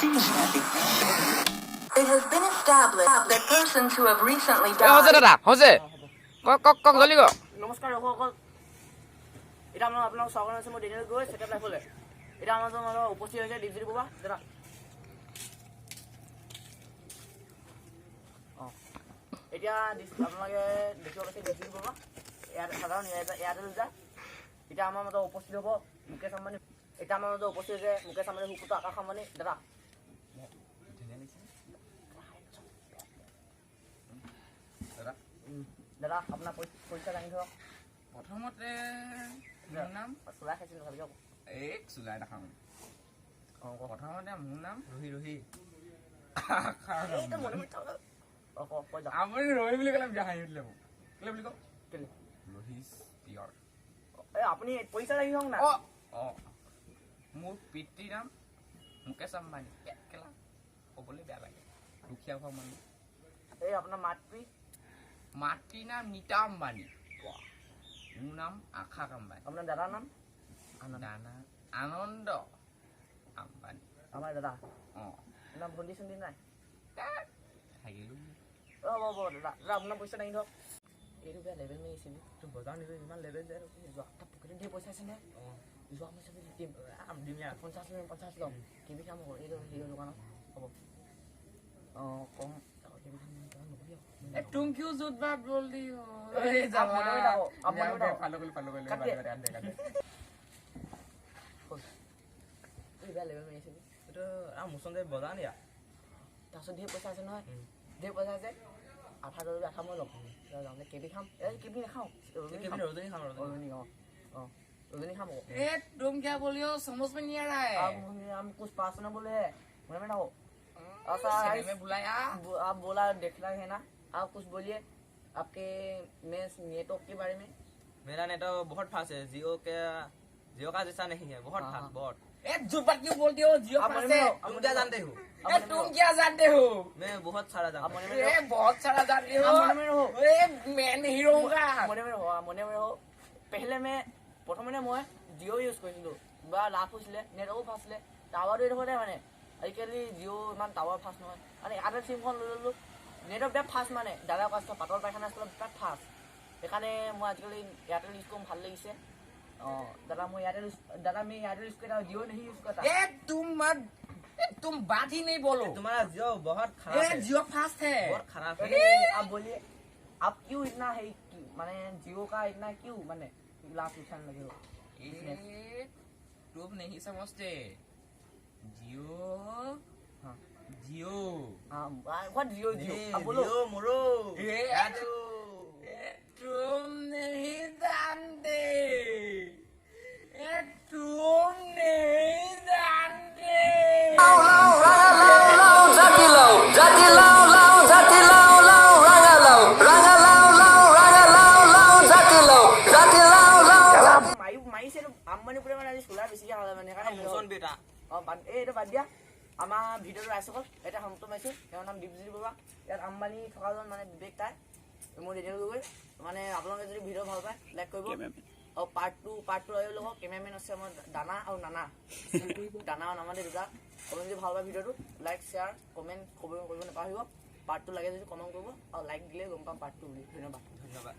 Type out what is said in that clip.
It has been established that persons who have recently হৈছে died দাদা হৈছে কক জলদি কক নমস্কাৰ দৰ্শকসকল এতিয়া মই আপোনালোক স্বাগতম জনাইছোঁ মই ডেনিয়েল গৈ ছেকেণ্ড লাইফলৈ এতিয়া আমাৰ মাজত উপস্থিত হৈছে দীপজ্যোতি বৰুৱা দাদা অঁ এতিয়া আপোনালোকে দেখিব পাইছে দীপজ্যোতি বৰুৱা সাধাৰণ এয়াৰটেল যায় এতিয়া আমাৰ মাজত উপস্থিত হ'ব মুকেশ আম্বানী এতিয়া আমাৰ মাজত উপস্থিত হৈছে মুকেশ আম্বানী সুপুত্ৰ আকাশ আম্বানী দাদা দাদা আপোনাৰ পৰীক্ষা জানি ধৰক প্ৰথমতে মোৰ নাম চোলাই খাইছিলোঁ ভালকৈ এই চুলাই নাখাওঁ প্ৰথমতে মোৰ নাম ৰহি আপুনি ৰহি বুলি ক'লে বিয়া হাঁহি উঠিলে মোক কেলে বুলি কওঁ কেলে ৰহিছ পিয়ৰ এই আপুনি পইচা লাগি হওক না অঁ মোৰ পিতৃৰ নাম মুকেশ আম্বানী কেলা ক'বলৈ বেয়া লাগে দুখীয়া ঘৰ মানুহ এই আপোনাৰ মাতৃৰ নাম নীতা আম্বানী মোৰ নাম আকাশ আম্বানী আপোনাৰ দাদাৰ নাম আনন্দ আম্বানী আমাৰ দাদা অঁ আপোনাৰ ভণ্টি চণ্টি নাই থাকিলোঁ হ'ব দাদা আপোনাৰ পইচা দাঙি ধৰক এইটো বেয়া লেভেল মাৰিছিল তোৰ বজাৰ নিদিওঁ ইমান লেভেল যায় যোৱা পকেটত দিয়ে পইচা আছে নে যোৱা পইচা দিম দিম 50 ল'ম কিবি কাম হ'ব এইটো হেৰিৰ দোকানত হ'ব অঁ কম तुम क्यों झूठ बात बोल रही हो বজাৰ নিয়া তাৰপিছত ধেৰ পইচা আছে নহয় ধেৰ পইচা আছে আঠা দৌৰি আঠা মই ল'ম যাওঁতে কেবি খাম কেবি নাখাওঁ ৰজনী খাম অঁ रजनी खाम ए तुम क्या बोली हो समझ में नहीं आ रहा है हम कुछ पास न बोले हैं मैं ना हो में बुलाया आप बोला देखना है ना आप कुछ बोलिए आपके नेटवर्क के बारे में मेरा नेटवर्क बहुत फास्ट है जियो का जैसा नहीं है बहुत फास्ट बहुत ए झूठ बात क्यों बोलते हो जियो फास्ट है तुम क्या जानते हो ए तुम क्या जानते हो मैं बहुत सारा जानता हूँ ए बहुत सारा जानते हो ए मैं नहीं रहूंगा মনে में हो पहले मैं প্ৰথমতে মই জিঅ' ইউজ কৰিছিলোঁ বা লাভ হৈছিলে নেটৱৰ্কো ফাষ্ট আছিলে টাৱাৰটো এইডোখৰতে মানে আজিকালি জিঅ' ইমান টাৱাৰ ফাষ্ট নহয় মানে এয়াৰটেল চিমখন লৈ ল'লোঁ নেটৱৰ্ক বিৰাট ফাষ্ট মানে দাদা কষ্ট পাতল পায়খানা আছিলে বিৰাট ফাষ্ট সেইকাৰণে মই আজিকালি এয়াৰটেল ইউজ কৰোঁ ভাল লাগিছে অঁ দাদা মই এয়াৰটেল ইউজ करता हूँ जियो नहीं यूज करता ए तुम बात ही नहीं बोलो तुम्हारा जियो बहुत खराब है जियो फास्ट है बहुत खराब है आप बोलिए आप क्यों इतना है माने जियो का इतना क्यों माने लाभ नुकसान लगे हो तुम नहीं समझते जियो हाँ जियो हाँ व्हाट जियो अब बोलो जियो मोरो तुम नहीं जानते तुम नहीं जानते बेटा এইটো বাদ দিয়া আমাৰ ভিডিঅ'টো ৰাইজসকল এটা সমাপ্ত মাৰিছোঁ তেওঁৰ নাম দীপজ্যোতি বৰুৱা ইয়াত আম্বানী থকাজন মানে বিবেক তাই মই ডেনিয়েল গগৈ মানে আপোনালোকে যদি ভিডিঅ' ভাল পায় লাইক কৰিব আৰু পাৰ্ট টু লৈ ল'ব কেমেৰামেন আছে আমাৰ দানা আৰু নানা দানা আৰু নানা দুটা আপুনি যদি ভাল পায় ভিডিঅ'টো লাইক শ্বেয়াৰ কমেণ্ট কৰিব নাপাহৰিব পাৰ্ট টু লাগে যদি কমেণ্ট কৰিব আৰু লাইক দিলে গম পাম পাৰ্ট টু বুলি ধন্যবাদ